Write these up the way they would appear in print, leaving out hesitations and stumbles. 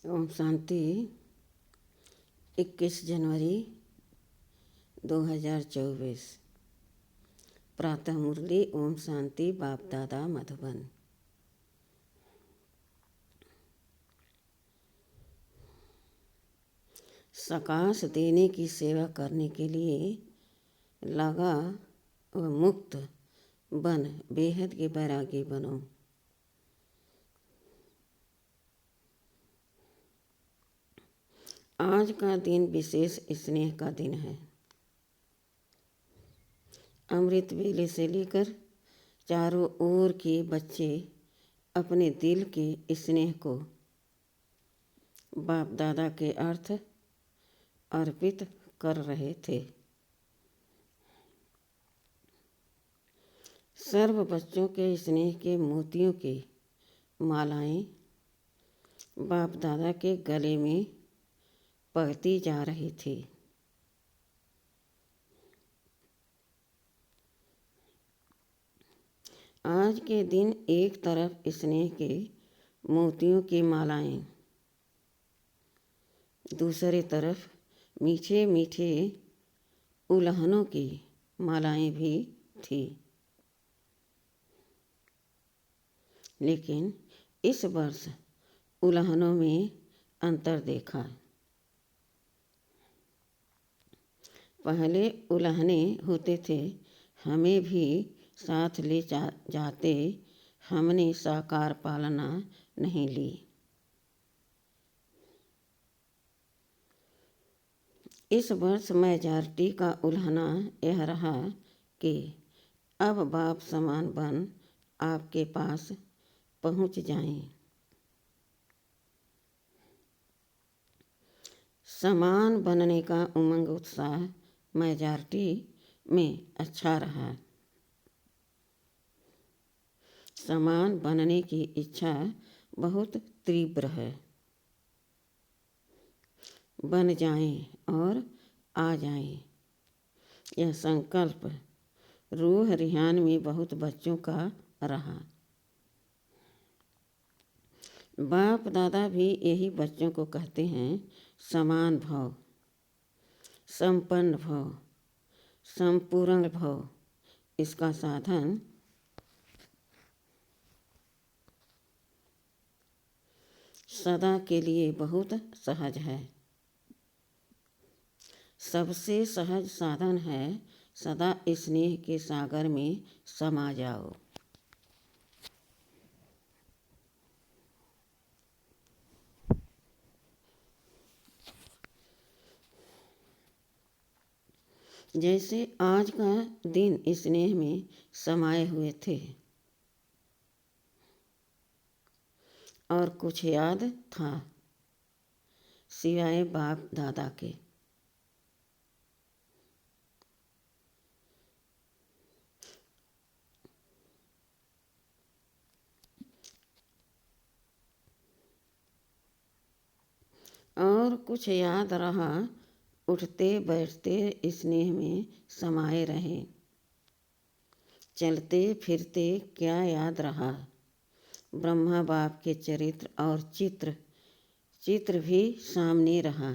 ओम शांति। 21 जनवरी 2024। प्रातः मुरली। ओम शांति। बाप दादा मधुबन। सकाश देने की सेवा करने के लिए लगा व मुक्त बन बेहद के बैरागी बनो। आज का दिन विशेष स्नेह का दिन है। अमृत वेले से लेकर चारों ओर के बच्चे अपने दिल के स्नेह को बाप दादा के अर्थ अर्पित कर रहे थे। सर्व बच्चों के स्नेह के मोतियों की मालाएं बाप दादा के गले में पड़ती जा रही थी। आज के दिन एक तरफ स्नेह के मोतियों की मालाएं, दूसरी तरफ मीठे मीठे उल्हनों की मालाएं भी थी। लेकिन इस वर्ष उल्हनों में अंतर देखा। पहले उल्हने होते थे, हमें भी साथ ले जाते, हमने साकार पालना नहीं ली। इस वर्ष मेजॉरिटी का उल्हना यह रहा कि अब बाप समान बन आपके पास पहुंच जाएं। समान बनने का उमंग उत्साह मेजॉरिटी में अच्छा रहा। समान बनने की इच्छा बहुत तीव्र है। बन जाएं और आ जाएं, यह संकल्प रूह रिहान में बहुत बच्चों का रहा। बाप दादा भी यही बच्चों को कहते हैं, समान भव, संपन्न भव, संपूर्ण भव। इसका साधन सदा के लिए बहुत सहज है। सबसे सहज साधन है सदा स्नेह के सागर में समा जाओ। जैसे आज का दिन स्नेह में समाये हुए थे और कुछ याद था सिवाय बाप दादा के। और कुछ याद रहा, उठते बैठते स्नेह में समाये रहे। चलते फिरते क्या याद रहा, ब्रह्मा बाप के चरित्र और चित्र भी सामने रहा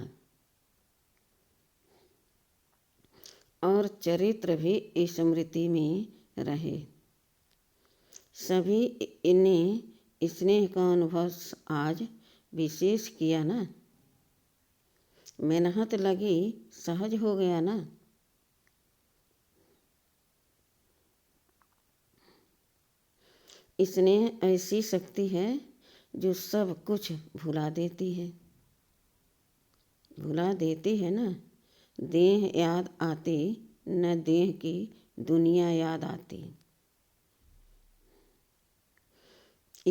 और चरित्र भी स्मृति में रहे। सभी इन्हें स्नेह का अनुभव आज विशेष किया ना। मेहनत लगी, सहज हो गया ना। स्नेह ऐसी शक्ति है जो सब कुछ भुला देती है। भुला देती है ना। देह याद आती, न देह की दुनिया याद आती।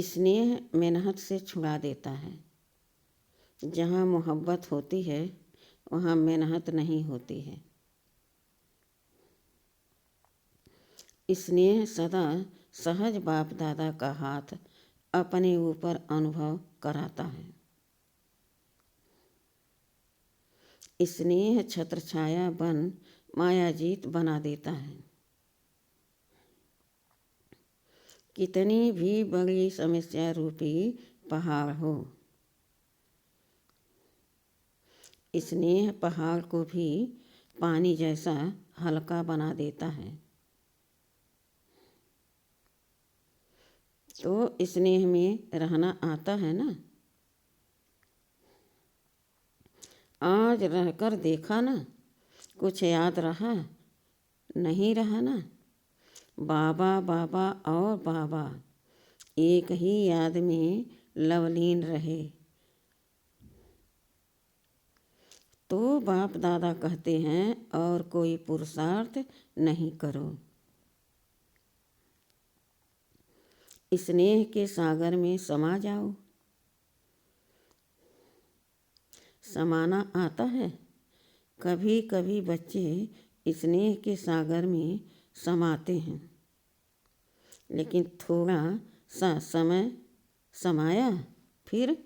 स्नेह मेहनत से छुड़ा देता है। जहाँ मोहब्बत होती है वहाँ मेहनत नहीं होती है। स्नेह सदा सहज बाप दादा का हाथ अपने ऊपर अनुभव कराता है। स्नेह छत्र छाया बन मायाजीत बना देता है। कितनी भी बड़ी समस्या रूपी पहाड़ हो, स्नेह पहाड़ को भी पानी जैसा हल्का बना देता है। तो स्नेह में रहना आता है ना। आज रहकर देखा ना, कुछ याद रहा नहीं रहा ना। बाबा बाबा और बाबा एक ही याद में लवलीन रहे। तो बाप दादा कहते हैं और कोई पुरुषार्थ नहीं करो। स्नेह के सागर में समा जाओ। समाना आता है। कभी कभी बच्चे स्नेह के सागर में समाते हैं, लेकिन थोड़ा सा समय समाया फिर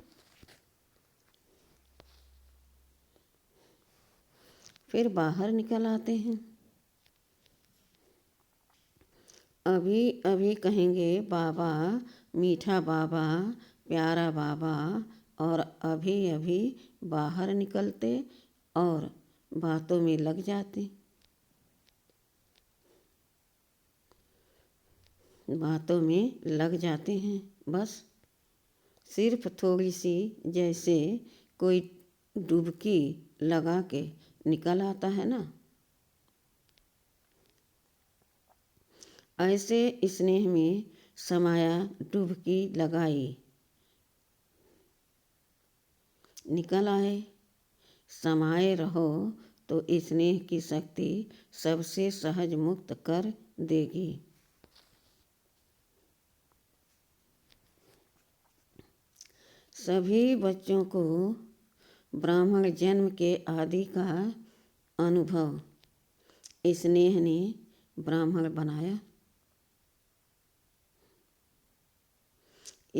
बाहर निकल आते हैं। अभी अभी कहेंगे बाबा, मीठा बाबा, प्यारा बाबा, और अभी अभी बाहर निकलते और बातों में लग जाते। बातों में लग जाते हैं। बस सिर्फ थोड़ी सी, जैसे कोई डुबकी लगा के निकल आता है ना, ऐसे स्नेह में समाया, डुबकी लगाई, निकल आए। समाये रहो तो स्नेह की शक्ति सबसे सहज मुक्त कर देगी। सभी बच्चों को ब्राह्मण जन्म के आदि का अनुभव स्नेह ने ब्राह्मण बनाया।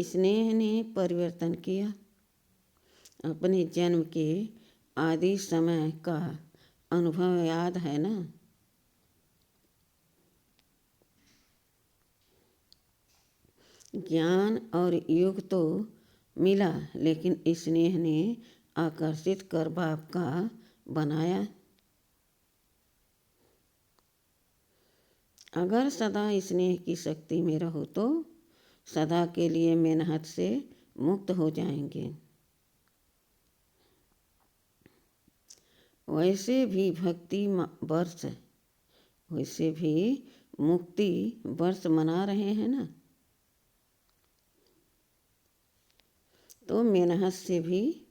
स्नेह ने परिवर्तन किया। अपने जन्म के आदि समय का अनुभव याद है ना। ज्ञान और युग तो मिला, लेकिन स्नेह ने आकर्षित कर बाप का बनाया। अगर सदा स्नेह की शक्ति में रहो तो सदा के लिए मेहनत से मुक्त हो जाएंगे। वैसे भी भक्ति वर्ष, वैसे भी मुक्ति वर्ष मना रहे हैं ना, तो मेहनत से भी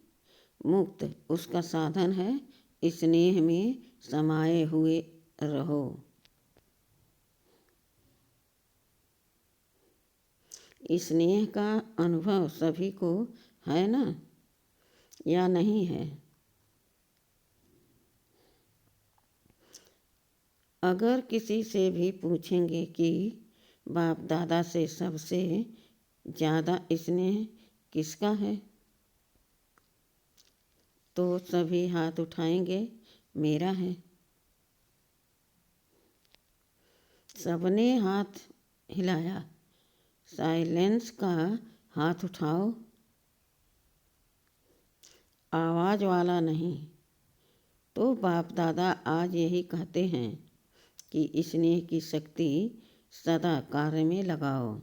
मुक्त उसका साधन है। स्नेह में समाये हुए रहो। स्नेह का अनुभव सभी को है ना, या नहीं है? अगर किसी से भी पूछेंगे कि बाप दादा से सबसे ज़्यादा स्नेह किसका है, तो सभी हाथ उठाएंगे, मेरा है। सबने हाथ हिलाया। साइलेंस का हाथ उठाओ, आवाज़ वाला नहीं। तो बाप दादा आज यही कहते हैं कि स्नेह की शक्ति सदा कार्य में लगाओ।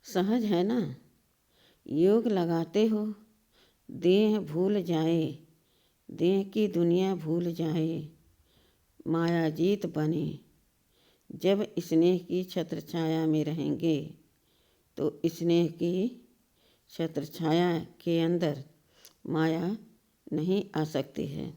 सहज है ना। योग लगाते हो, देह भूल जाए, देह की दुनिया भूल जाए, मायाजीत बने। जब स्नेह की छत्र छाया में रहेंगे तो स्नेह की छत्र छाया के अंदर माया नहीं आ सकती है।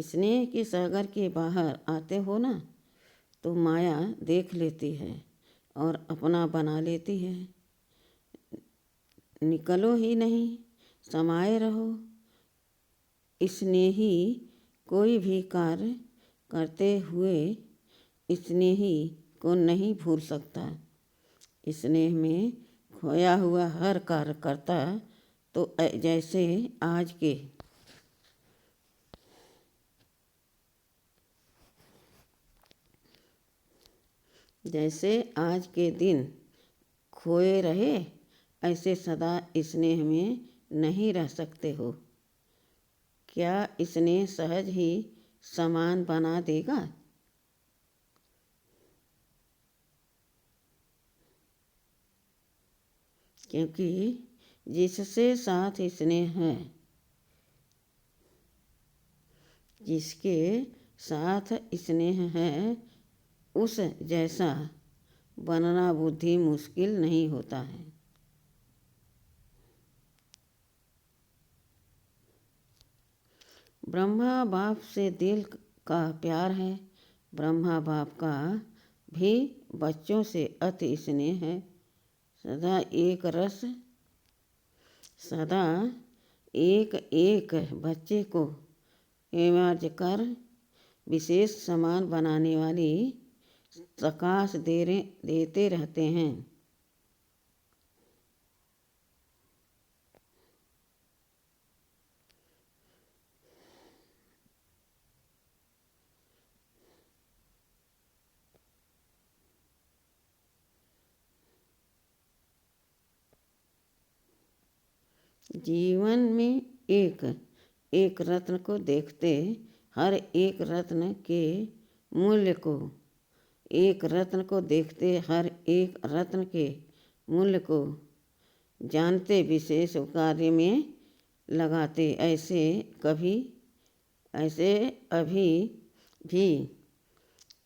स्नेह के सागर के बाहर आते हो ना, तो माया देख लेती है और अपना बना लेती है। निकलो ही नहीं, समाये रहो। स्नेही कोई भी कार्य करते हुए स्नेही को नहीं भूल सकता। स्नेह में खोया हुआ हर कार्यकर्ता तो जैसे आज के दिन खोए रहे, ऐसे सदा स्नेह में नहीं रह सकते हो। क्या स्नेह सहज ही समान बना देगा? क्योंकि जिससे साथ स्नेह है, जिसके साथ स्नेह है, उस जैसा बनना बुद्धि मुश्किल नहीं होता है। ब्रह्मा बाप से दिल का प्यार है, ब्रह्मा बाप का भी बच्चों से अति स्नेह है। सदा एक एक बच्चे को इमर्ज कर विशेष समान बनाने वाली प्रकाश देते रहते हैं। जीवन में एक एक रत्न को देखते, हर एक रत्न के मूल्य को एक रत्न को देखते, हर एक रत्न के मूल्य को जानते, विशेष कार्य में लगाते। ऐसे अभी भी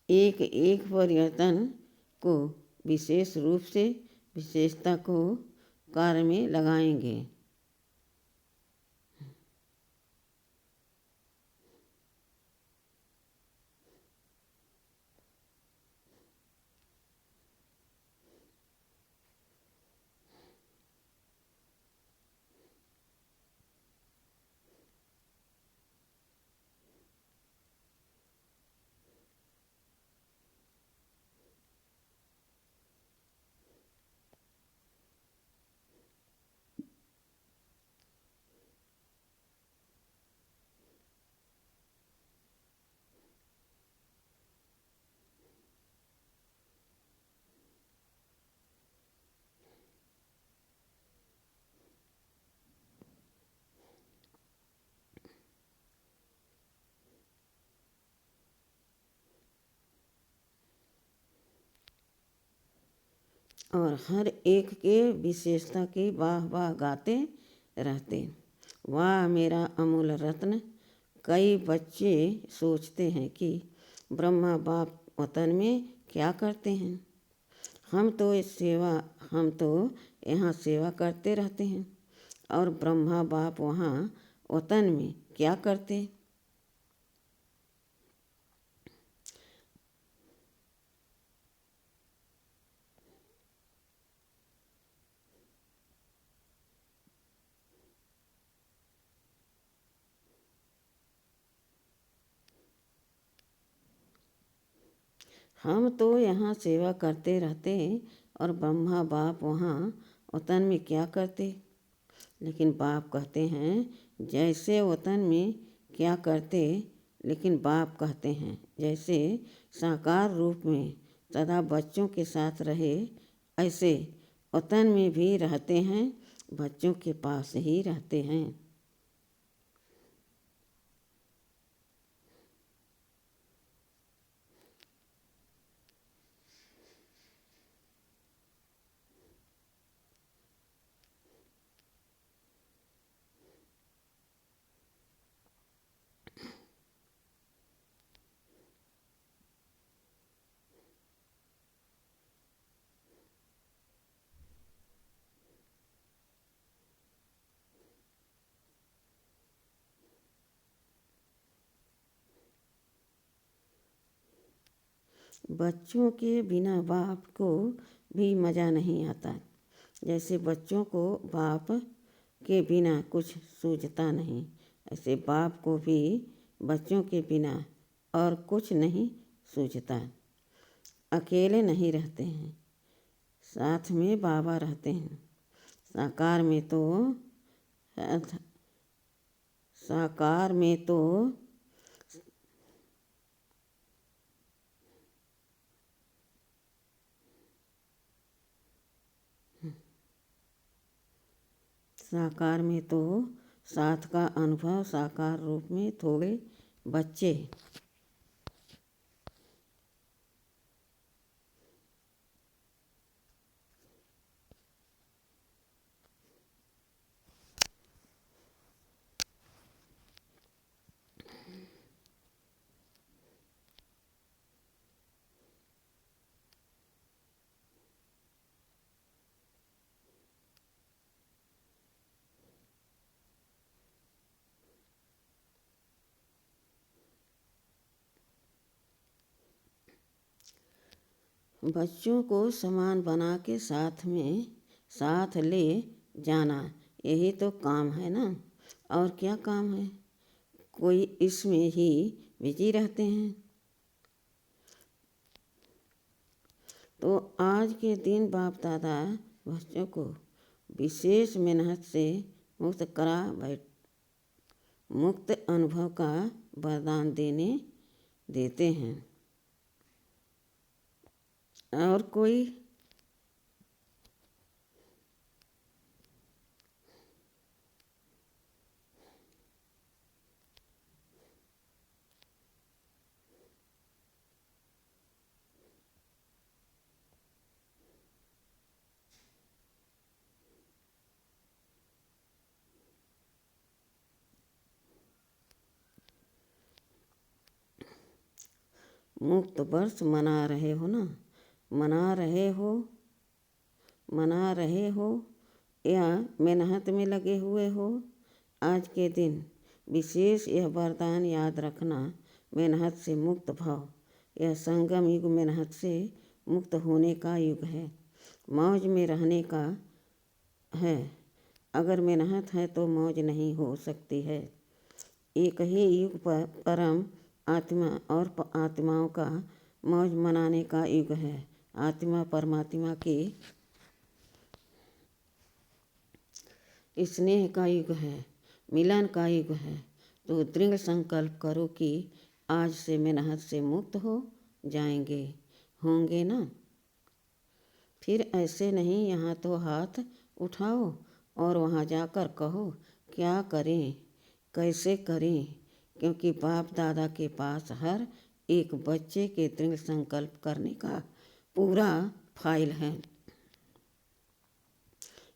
एक एक परिवर्तन को विशेष रूप से विशेषता को कार्य में लगाएंगे। और हर एक के विशेषता की वाह वाह गाते रहते। वाह मेरा अमूल रत्न। कई बच्चे सोचते हैं कि ब्रह्मा बाप वतन में क्या करते हैं। हम तो यहाँ सेवा करते रहते हैं, और ब्रह्मा बाप वहाँ वतन में क्या करते। हम तो यहाँ सेवा करते रहते, और ब्रह्मा बाप वहाँ वतन में क्या करते। लेकिन बाप कहते हैं जैसे वतन में क्या करते, लेकिन बाप कहते हैं जैसे साकार रूप में सदा बच्चों के साथ रहे, ऐसे वतन में भी रहते हैं, बच्चों के पास ही रहते हैं। बच्चों के बिना बाप को भी मज़ा नहीं आता। जैसे बच्चों को बाप के बिना कुछ सूझता नहीं, ऐसे बाप को भी बच्चों के बिना और कुछ नहीं सूझता। अकेले नहीं रहते हैं, साथ में बाबा रहते हैं। साकार में तो साकार में तो साकार में तो साथ का अनुभव, साकार रूप में थोड़े बच्चे। बच्चों को समान बना के साथ ले जाना, यही तो काम है ना। और क्या काम है? कोई इसमें ही बिजी रहते हैं। तो आज के दिन बाप दादा बच्चों को विशेष मेहनत से मुक्त अनुभव का वरदान देते हैं। और कोई मुक्त वर्ष मना रहे हो ना, मना रहे हो या मेहनत में लगे हुए हो, आज के दिन विशेष यह वरदान याद रखना। मेहनत से मुक्त भाव, यह संगम युग मेहनत से मुक्त होने का युग है, मौज में रहने का है। अगर मेहनत है तो मौज नहीं हो सकती है। एक ही युग पर परम आत्मा और आत्माओं का मौज मनाने का युग है। आत्मा परमात्मा के स्नेह का युग है, मिलन का युग है। तो दृढ़ संकल्प करो कि आज से मेहनत से मुक्त होंगे ना। फिर ऐसे नहीं, यहाँ तो हाथ उठाओ और वहाँ जाकर कहो क्या करें, कैसे करें, क्योंकि बाप दादा के पास हर एक बच्चे के दृढ़ संकल्प करने का पूरा फाइल है।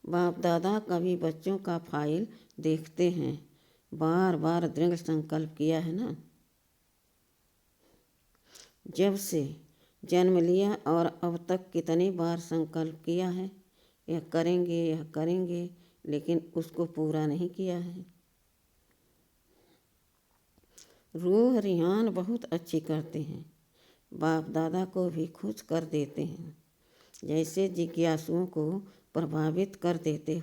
बाप दादा कभी बच्चों का फाइल देखते हैं, बार बार दृढ़ संकल्प किया है ना। जब से जन्म लिया और अब तक कितनी बार संकल्प किया है, यह करेंगे, लेकिन उसको पूरा नहीं किया है। रूह रिहान बहुत अच्छी करते हैं, बाप दादा को भी खुश कर देते हैं। जैसे जिज्ञासुओं को प्रभावित कर देते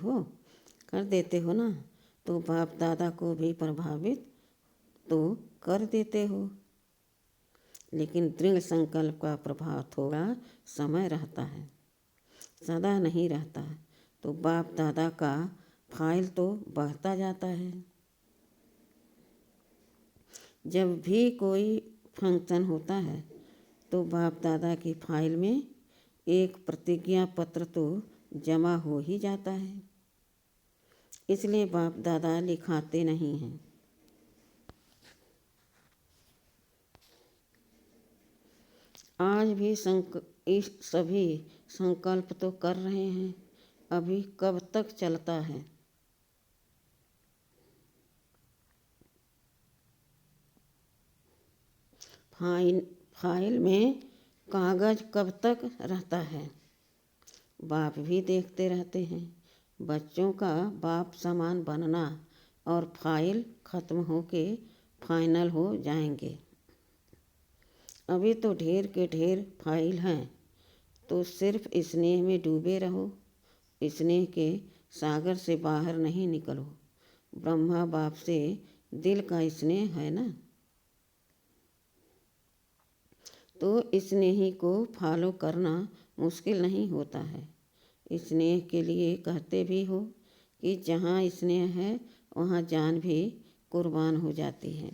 हो ना, तो बाप दादा को भी प्रभावित तो कर देते हो। लेकिन दृढ़ संकल्प का प्रभाव थोड़ा समय रहता है, सदा नहीं रहता। तो बाप दादा का फाइल तो बढ़ता जाता है। जब भी कोई फंक्शन होता है तो बाप दादा की फाइल में एक प्रतिज्ञा पत्र तो जमा हो ही जाता है, इसलिए बाप दादा लिखाते नहीं हैं। आज भी सभी संकल्प तो कर रहे हैं, अभी कब तक चलता है। फाइल में कागज कब तक रहता है, बाप भी देखते रहते हैं। बच्चों का बाप समान बनना और फाइल खत्म होके फाइनल हो जाएंगे। अभी तो ढेर के ढेर फाइल हैं, तो सिर्फ स्नेह में डूबे रहो, स्नेह के सागर से बाहर नहीं निकलो। ब्रह्मा बाप से दिल का स्नेह है ना, तो स्नेही को फॉलो करना मुश्किल नहीं होता है। स्नेह के लिए कहते भी हो कि जहाँ स्नेह है वहाँ जान भी कुर्बान हो जाती है।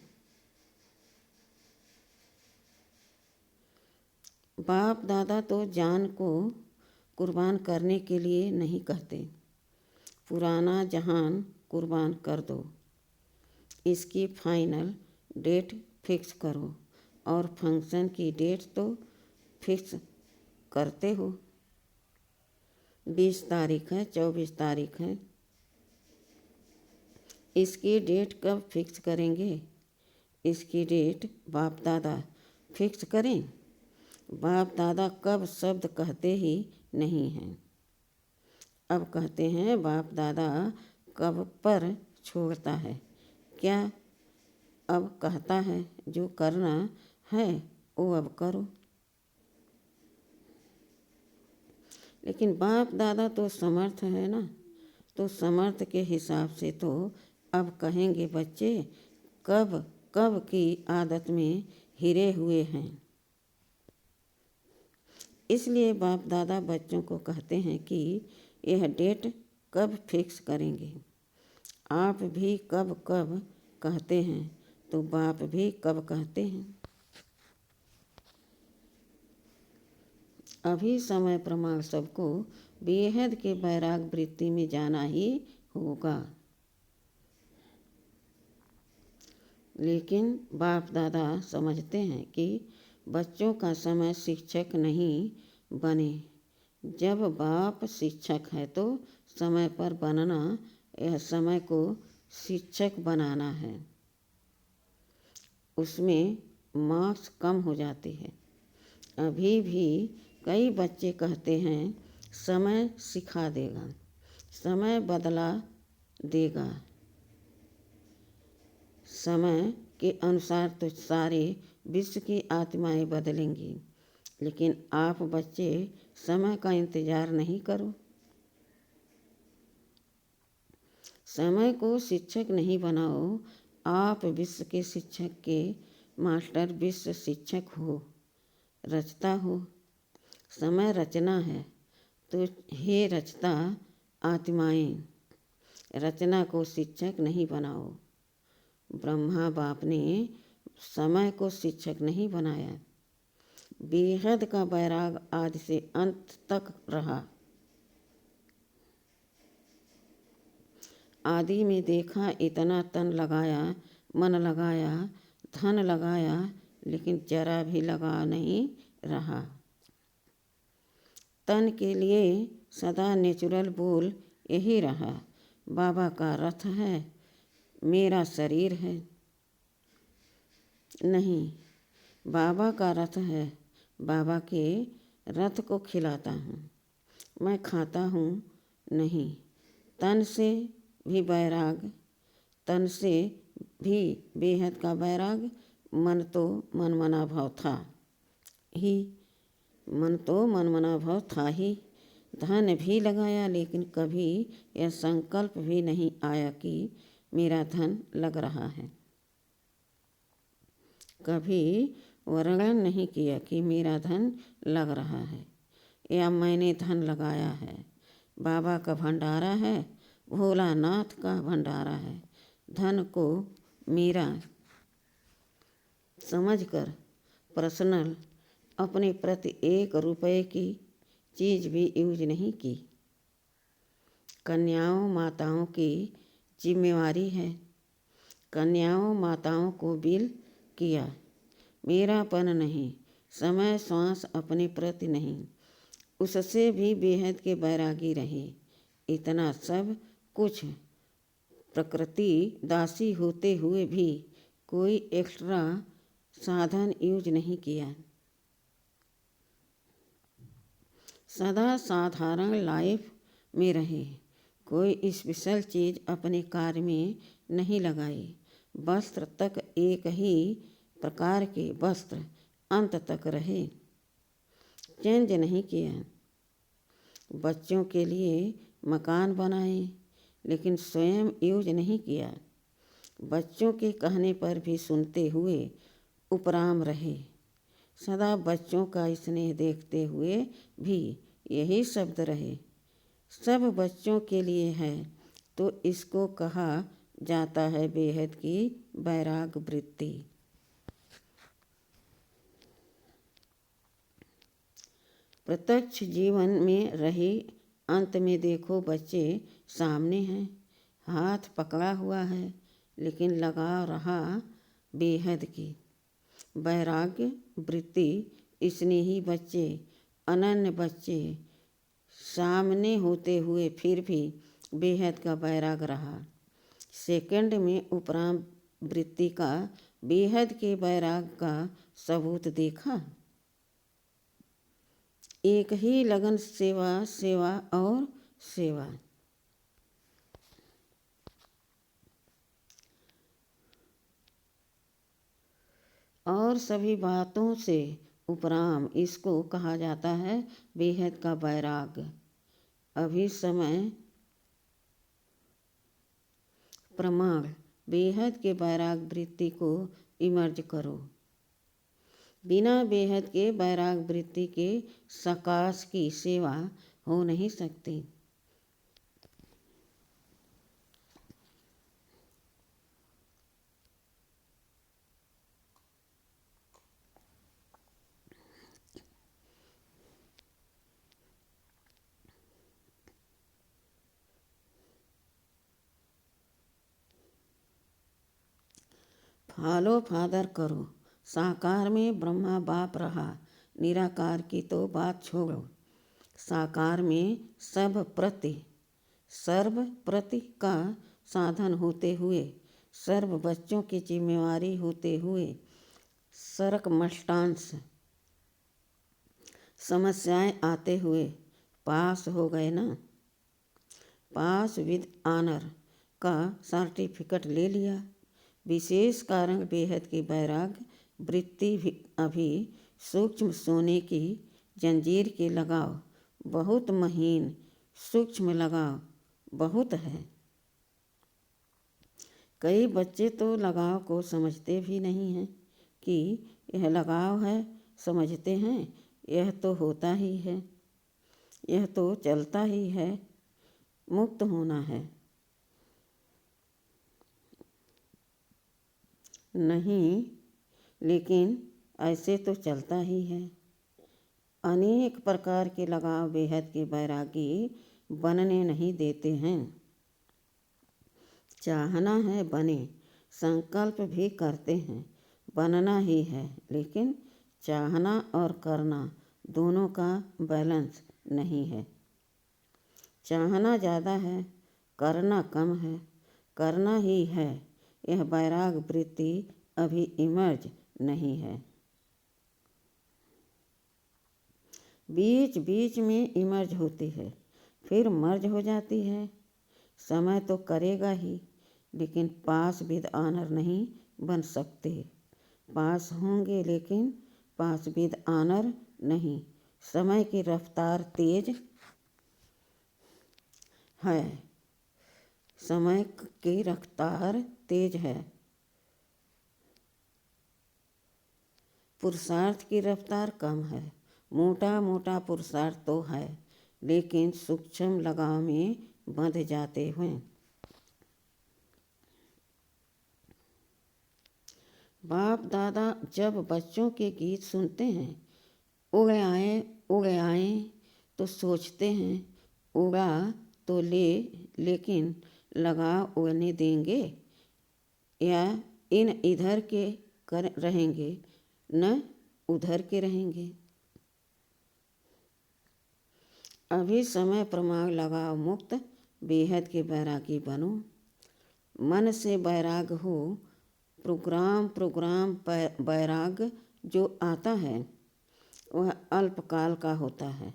बाप दादा तो जान को कुर्बान करने के लिए नहीं कहते, पुराना जहान कुर्बान कर दो, इसकी फाइनल डेट फिक्स करो। और फंक्शन की डेट तो फिक्स करते हो, 20 तारीख है, 24 तारीख है, इसकी डेट कब फिक्स करेंगे? इसकी डेट बाप दादा फिक्स करें? बाप दादा कब शब्द कहते ही नहीं हैं। अब कहते हैं बाप दादा कब पर छोड़ता है। क्या अब कहता है जो करना है वो अब करो। लेकिन बाप दादा तो समर्थ है ना, तो समर्थ के हिसाब से तो अब कहेंगे बच्चे कब कब की आदत में हिरे हुए हैं। इसलिए बाप दादा बच्चों को कहते हैं कि यह डेट कब फिक्स करेंगे। आप भी कब कब कहते हैं तो बाप भी कब कहते हैं। अभी समय प्रमाण सबको बेहद के बैराग वृत्ति में जाना ही होगा। लेकिन बाप दादा समझते हैं कि बच्चों का समय शिक्षक नहीं बने। जब बाप शिक्षक है तो समय पर बनना, यह समय को शिक्षक बनाना है। उसमें मार्क्स कम हो जाती है। अभी भी कई बच्चे कहते हैं समय सिखा देगा, समय बदला देगा, समय के अनुसार तो सारे विश्व की आत्माएं बदलेंगी। लेकिन आप बच्चे समय का इंतजार नहीं करो। समय को शिक्षक नहीं बनाओ, आप विश्व के शिक्षक के मास्टर विश्व शिक्षक हो, रचता हो। समय रचना है तो हे रचता आत्माएं, रचना को शिक्षक नहीं बनाओ। ब्रह्मा बाप ने समय को शिक्षक नहीं बनाया। बेहद का बैराग आदि से अंत तक रहा। आदि में देखा इतना तन लगाया, मन लगाया, धन लगाया, लेकिन जरा भी लगा नहीं रहा। तन के लिए सदा नेचुरल बोल यही रहा, बाबा का रथ है, मेरा शरीर है। नहीं, बाबा का रथ है, बाबा के रथ को खिलाता हूँ, मैं खाता हूँ नहीं। तन से भी बैराग, तन से भी बेहद का बैराग। मन तो मनमना भाव था ही, मन तो मनमना भाव था ही। धन भी लगाया लेकिन कभी यह संकल्प भी नहीं आया कि मेरा धन लग रहा है। कभी वर्णन नहीं किया कि मेरा धन लग रहा है या मैंने धन लगाया है। बाबा का भंडारा है, भोलानाथ का भंडारा है। धन को मेरा समझकर पर्सनल अपने प्रति 1 रुपये की चीज़ भी यूज नहीं की। कन्याओं माताओं की जिम्मेवारी है, कन्याओं माताओं को बिल किया। मेरापन नहीं, समय श्वास अपने प्रति नहीं, उससे भी बेहद के बैरागी रहे। इतना सब कुछ प्रकृति दासी होते हुए भी कोई एक्स्ट्रा साधन यूज नहीं किया। सदा साधारण लाइफ में रहे, कोई स्पेशल चीज़ अपने कार्य में नहीं लगाई। वस्त्र तक एक ही प्रकार के वस्त्र अंत तक रहे, चेंज नहीं किया। बच्चों के लिए मकान बनाए लेकिन स्वयं यूज नहीं किया। बच्चों के कहने पर भी सुनते हुए उपराम रहे। सदा बच्चों का स्नेह देखते हुए भी यही शब्द रहे, सब बच्चों के लिए है, तो इसको कहा जाता है बेहद की वैराग वृत्ति। प्रत्यक्ष जीवन में रही अंत में देखो बच्चे सामने हैं, हाथ पकड़ा हुआ है, लेकिन लगा रहा बेहद की वैराग्य वृत्ति। इसने ही बच्चे, अनन्य बच्चे, सामने होते हुए फिर भी बेहद का वैराग रहा। सेकंड में उपराम वृत्ति का बेहद के वैराग का सबूत देखा। एक ही लगन सेवा, सेवा और सेवा। और सभी बातों से उपराम इसको कहा जाता है बेहद का वैराग। अभी समय प्रमाण बेहद के वैराग वृत्ति को इमर्ज करो। बिना बेहद के वैराग वृत्ति के सकाश की सेवा हो नहीं सकती। फॉलो फादर करो। साकार में ब्रह्मा बाप रहा, निराकार की तो बात छोड़ो। साकार में सब प्रति, सर्व प्रति का साधन होते हुए, सर्व बच्चों की जिम्मेवारी होते हुए, सरक मष्टांश समस्याएं आते हुए पास हो गए ना। पास विद ऑनर का सर्टिफिकेट ले लिया। विशेष कारण बेहद की वैराग वृत्ति भी अभी सूक्ष्म सोने की जंजीर के लगाव बहुत महीन, सूक्ष्म लगाव बहुत है। कई बच्चे तो लगाव को समझते भी नहीं हैं कि यह लगाव है, समझते हैं यह तो होता ही है, यह तो चलता ही है, मुक्त होना है। नहीं, लेकिन ऐसे तो चलता ही है। अनेक प्रकार के लगाव बेहद के वैरागी बनने नहीं देते हैं। चाहना है बने, संकल्प भी करते हैं, बनना ही है, लेकिन चाहना और करना दोनों का बैलेंस नहीं है। चाहना ज़्यादा है, करना कम है, करना ही है, यह वैराग वृत्ति अभी इमर्ज नहीं है। बीच बीच में इमर्ज होती है, फिर मर्ज हो जाती है। समय तो करेगा ही, लेकिन पास विद ऑनर नहीं बन सकते। पास होंगे लेकिन पास विद ऑनर नहीं। समय की रफ्तार तेज है, समय की रफ्तार तेज है, पुरुषार्थ की रफ्तार कम है। मोटा मोटा पुरुषार्थ तो है, लेकिन सूक्ष्म लगाव में बंध जाते हुए। बाप दादा जब बच्चों के गीत सुनते हैं, उड़ आए तो सोचते हैं उड़ा तो ले, लेकिन लगा उड़ने देंगे या इन इधर के कर रहेंगे न उधर के रहेंगे। अभी समय प्रमाण लगाव मुक्त बेहद के वैरागी बनो। मन से वैराग हो। प्रोग्राम वैराग जो आता है वह अल्पकाल का होता है।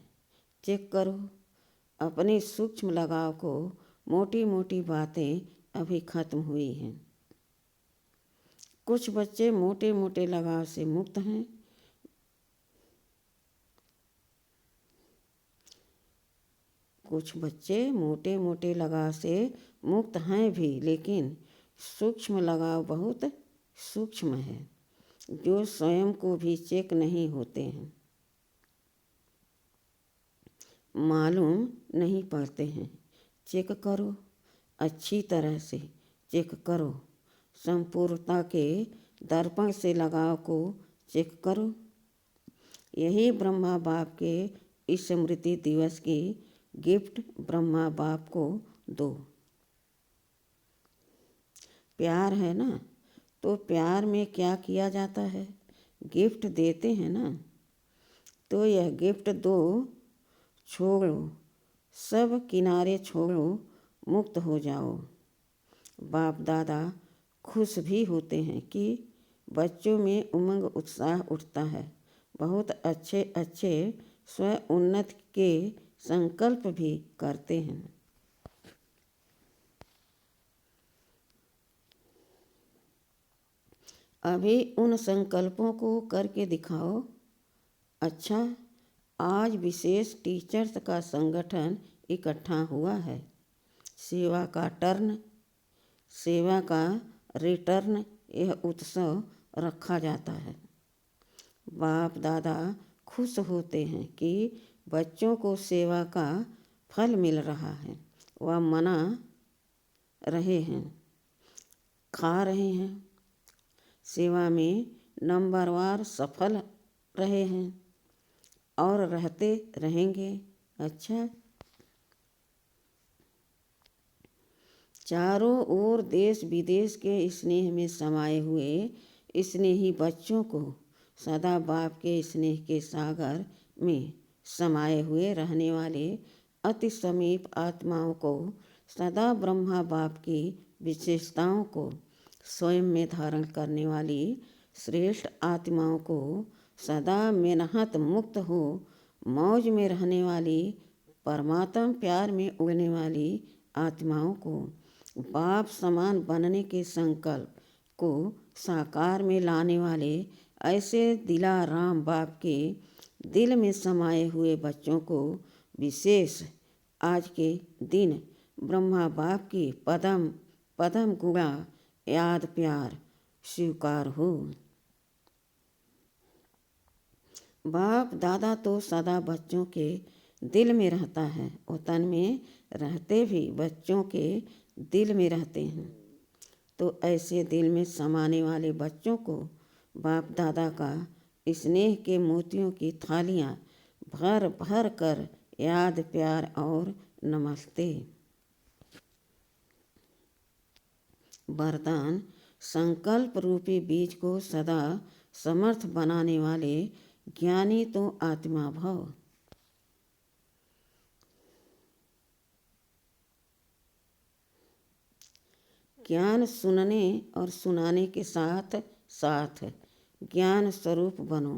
चेक करो अपने सूक्ष्म लगाव को। मोटी मोटी बातें अभी खत्म हुई हैं। कुछ बच्चे मोटे मोटे लगाव से मुक्त हैं, कुछ बच्चे मोटे मोटे लगाव से मुक्त हैं भी, लेकिन सूक्ष्म लगाव बहुत सूक्ष्म है, जो स्वयं को भी चेक नहीं होते हैं। मालूम नहीं पड़ते हैं। चेक करो, अच्छी तरह से चेक करो। संपूर्णता के दर्पण से लगाव को चेक करो। यही ब्रह्मा बाप के स्मृति दिवस की गिफ्ट ब्रह्मा बाप को दो। प्यार है ना, तो प्यार में क्या किया जाता है? गिफ्ट देते हैं ना। तो यह गिफ्ट दो, छोड़ो, सब किनारे छोड़ो, मुक्त हो जाओ। बाप दादा खुश भी होते हैं कि बच्चों में उमंग उत्साह उठता है। बहुत अच्छे अच्छे स्व उन्नति के संकल्प भी करते हैं। अभी उन संकल्पों को करके दिखाओ। अच्छा, आज विशेष टीचर्स का संगठन इकट्ठा हुआ है। सेवा का टर्न, सेवा का रिटर्न, यह उत्सव रखा जाता है। बाप दादा खुश होते हैं कि बच्चों को सेवा का फल मिल रहा है। वह मना रहे हैं, खा रहे हैं, सेवा में नंबरवार सफल रहे हैं और रहते रहेंगे। अच्छा, चारों ओर देश विदेश के स्नेह में समाये हुए स्नेही बच्चों को सदा बाप के स्नेह के सागर में समाये हुए रहने वाले अति समीप आत्माओं को, सदा ब्रह्मा बाप की विशेषताओं को स्वयं में धारण करने वाली श्रेष्ठ आत्माओं को, सदा मेनहत मुक्त हो मौज में रहने वाली परमात्म प्यार में उड़ने वाली आत्माओं को, बाप समान बनने के संकल्प को साकार में लाने वाले ऐसे दिलाराम बाप के दिल में समाये हुए बच्चों को विशेष आज के दिन ब्रह्मा बाप की पदम पदम गुणा याद प्यार स्वीकार हो। बाप दादा तो सदा बच्चों के दिल में रहता है और तन में रहते भी बच्चों के दिल में रहते हैं। तो ऐसे दिल में समाने वाले बच्चों को बाप दादा का स्नेह के मोतियों की थालियाँ भर भर कर याद प्यार और नमस्ते। वरदान, संकल्प रूपी बीज को सदा समर्थ बनाने वाले ज्ञानी तो आत्मा भव। ज्ञान सुनने और सुनाने के साथ साथ ज्ञान स्वरूप बनो।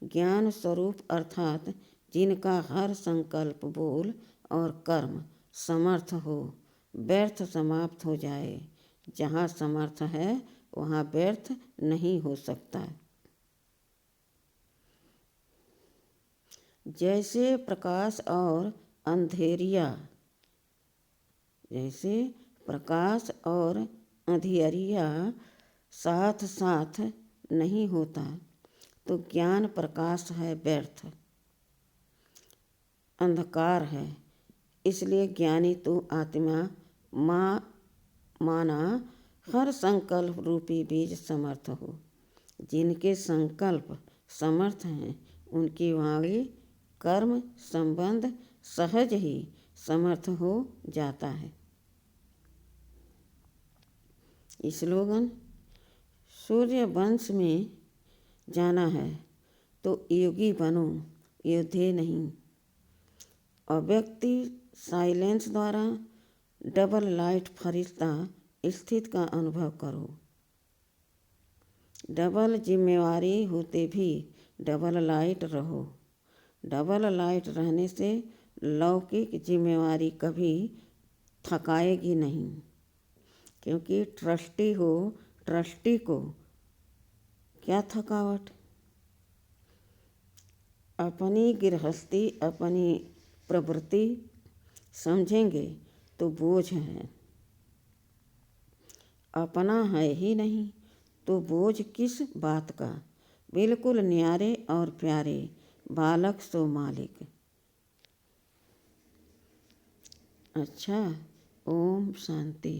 ज्ञान स्वरूप अर्थात जिनका हर संकल्प, बोल और कर्म समर्थ हो, व्यर्थ समाप्त हो जाए। जहाँ समर्थ है वहाँ व्यर्थ नहीं हो सकता। जैसे प्रकाश और अंधेरिया, जैसे प्रकाश और अंधेरिया साथ साथ नहीं होता, तो ज्ञान प्रकाश है व्यर्थ, अंधकार है। इसलिए ज्ञानी तो आत्मा माना हर संकल्प रूपी बीज समर्थ हो। जिनके संकल्प समर्थ हैं उनकी वाणी कर्म संबंध सहज ही समर्थ हो जाता है। स्लोगन, सूर्य वंश में जाना है तो योगी बनो, योद्धे नहीं। अव्यक्ति साइलेंस द्वारा डबल लाइट फरिश्ता स्थित का अनुभव करो। डबल जिम्मेवारी होते भी डबल लाइट रहो। डबल लाइट रहने से लौकिक जिम्मेवारी कभी थकाएगी नहीं, क्योंकि ट्रस्टी हो, ट्रस्टी को क्या थकावट। अपनी गृहस्थी, अपनी प्रवृत्ति समझेंगे तो बोझ है, अपना है ही नहीं तो बोझ किस बात का। बिल्कुल न्यारे और प्यारे बालक सो मालिक। अच्छा। ओम शांति।